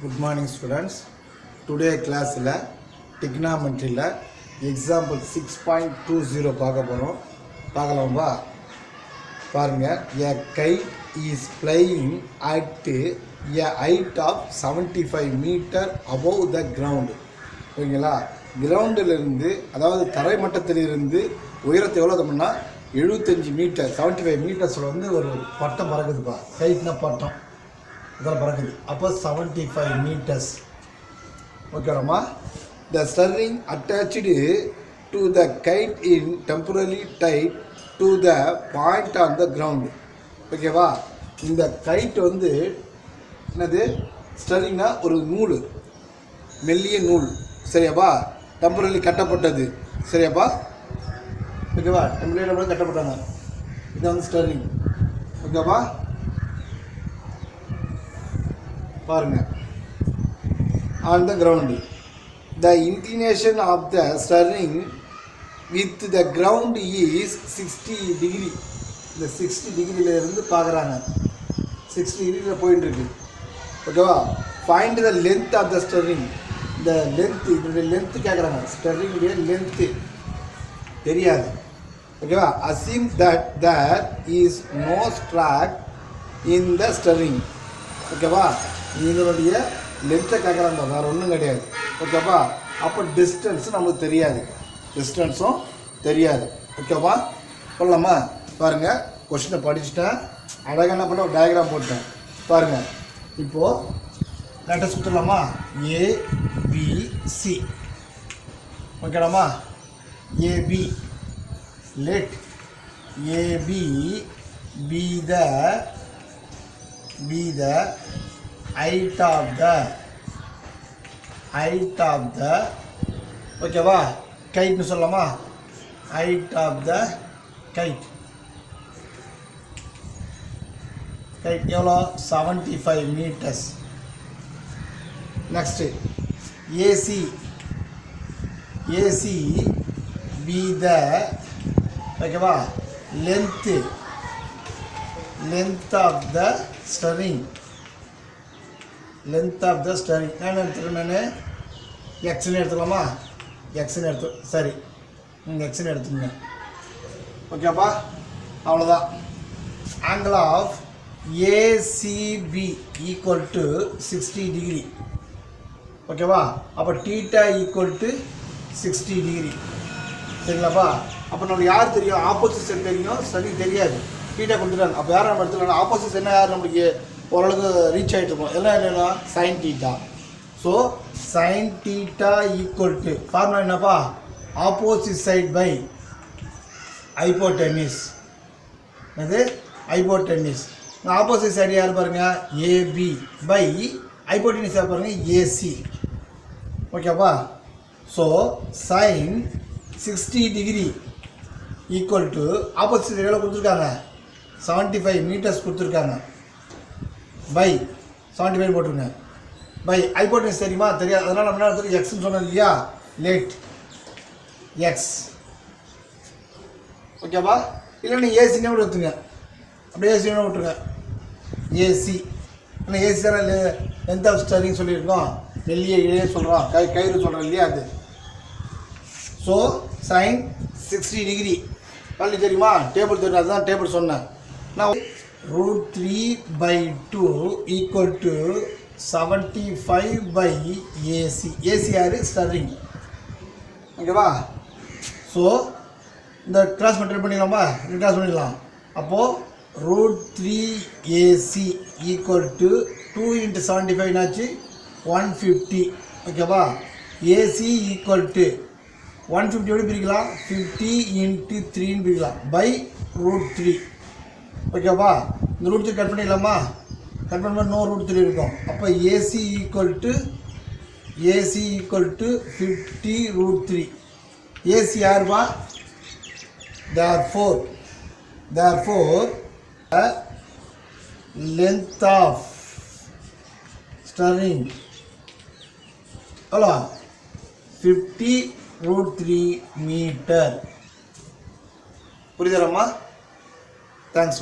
Good morning students. Today class la trigonometry la example 6.20 பார்க்க போறோம். பார்க்கலாமா? பாருங்க. A kite is flying at a height of 75 meter above the ground. ஓகேங்களா? கிரவுண்டில் இருந்து அதாவது தரை மட்டத்தில் இருந்து உயரத்தை எவ்வளோ தம்னா 75 மீட்டர் 75 மீட்டர்ஸில் வந்து ஒரு பட்டம் பறக்குதுப்பா. கைட்னா பட்டம் இதெல்லாம் பறக்குது. அப்போ 75 metres. ஓகேவாம்மா? The string attached to the kite in temporarily tied to the point on the ground. ஓகேவா? இந்த கைட் வந்து என்னது? ஸ்டரிங்னா ஒரு நூல், மெல்லிய நூல். சரியாப்பா? டெம்பரரி கட்டப்பட்டது. சரியாப்பா? ஓகேவா? டெம்பரரி கட்டப்பட்டாங்க. இது வந்து ஸ்டரிங். ஓகேவா? பாருங்க. On the ground, the inclination of the string with the ground is 60 degree. இந்த 60 டிகிரியில் இருந்து பார்க்குறாங்க. 60 டிகிரியில் போயிட்டு இருக்கு. ஓகேவா? Find the length of the string. இந்த லென்த்து, இதனுடைய லென்த்து கேட்குறாங்க. ஸ்டரிங்குடைய லென்த்து தெரியாது. ஓகேவா? Assume that there is no stretch in the string. ஓகேவா? இதனுடைய லென்த்தை கேட்குறாங்க, வேறு ஒன்றும் கிடையாது. ஓகேவா? அப்போ டிஸ்டன்ஸும் நம்மளுக்கு தெரியாது, டிஸ்டன்ஸும் தெரியாது. ஓகேவா? சொல்லலாமா? பாருங்கள், கொஸ்டினை படிச்சுட்டேன். அழகாக என்ன பண்ண ஒரு டயக்ராம் போட்டேன். பாருங்கள், இப்போது லெட்டர் சுற்றலாமா? ஏபிசி. ஓகேடாமா? AB. Let AB be the height of the ஓகேவா? கைட்னு சொல்லலாமா? height of the kite எவ்வளோ? 75 meters. Next AC be the ஓகேவா? length of the string. length of the string நான் எடுத்துக்கிறேன். நான் எக்ஸ்ன்னு எடுத்துக்கலாமா? எக்ஸ்ன்னு எடுத்து சரி, எக்ஸ்ன்னு எடுத்துக்கங்க. ஓகேப்பா? அவ்வளோதான். Angle of ACB equal to 60 degree. ஓகேவா? அப்போ டீட்டா ஈக்குவல் டு 60 டிகிரி. சரிங்களாப்பா? அப்போ நம்மளுக்கு யார் தெரியும்? ஆப்போசிட் சைடு தெரியும், ஸ்டடி தெரியாது. டீட்டா கொடுத்துட்டாங்க. அப்போ யாரும் நம்ம எடுத்துக்கலாம். ஆப்போசிட் என்ன யார் நம்மளுக்கு ஓரளவுக்கு ரீச் ஆகிட்டு இருக்கோம். எல்லாம் என்னென்னா sine theta. So sine theta equal to formula என்னப்பா? Opposite side by hypotenuse. அது ஹைப்போடெனிஸ். ஆப்போசிட் சைடு யார் பாருங்கள்? ஏபி பை ஹைப்போடெனிஸ் யார் பாருங்கள்? ஏசி. ஓகேப்பா? So sine 60 degree equal to opposite எவ்வளோ கொடுத்துருக்காங்க? 75 மீட்டர்ஸ் கொடுத்துருக்காங்க. பை 75 போட்டுருங்க. பை ஹைப்போடெனிஸ் தெரியுமா? தெரியாது. அதனால் நம்ம என்ன எடுத்துருக்கு? எக்ஸ்ன்னு சொன்னோம் இல்லையா? Late X. ஓகேவா? இல்லை நீங்கள் ஏசினே கூட எடுத்துங்க. அப்படியே ஏசினே விட்டுருங்க. ஏசி ஆனால் ஏசி தானே லென்த் ஆஃப் ஸ்டரிங் சொல்லியிருக்கோம். மெல்லிய இழைய சொல்கிறோம், கயிறு சொல்கிறோம் இல்லையா? அது ஸோ சைன் 60 டிகிரி கல்வி தெரியுமா? டேபிள் தெரியும், அதுதான் டேபிள் சொன்னேன். நான் √3/2 ஈக்குவல் டு 75/ஏசி. ஏசி யார்? ஸ்டரிங். ஓகேவா? ஸோ இந்த கிராஸ் மெட்டர் பண்ணிடலாமா? கிராஸ் பண்ணிடலாம். அப்போது √3AC ஈக்குவல் டு 2 × 75 என்னாச்சு? 150. ஓகேவா? ஏசி ஈக்குவல் டு 150 எப்படி பிரிக்கலாம்? 50 × 3ன்னு பிரிக்கலாம். பை √3. ஓகேவா? இந்த √3 கட் பண்ணிடலாமா? கட் பண்ணும்போது நோ √3 இருக்கும். அப்போ ஏசி ஈக்குவல் டு 50 √3. ஏசி யாருப்பா? therefore length of string எவ்வளோ? 50 √3 மீட்டர். புரியுதாம்மா? தேங்க்ஸ்.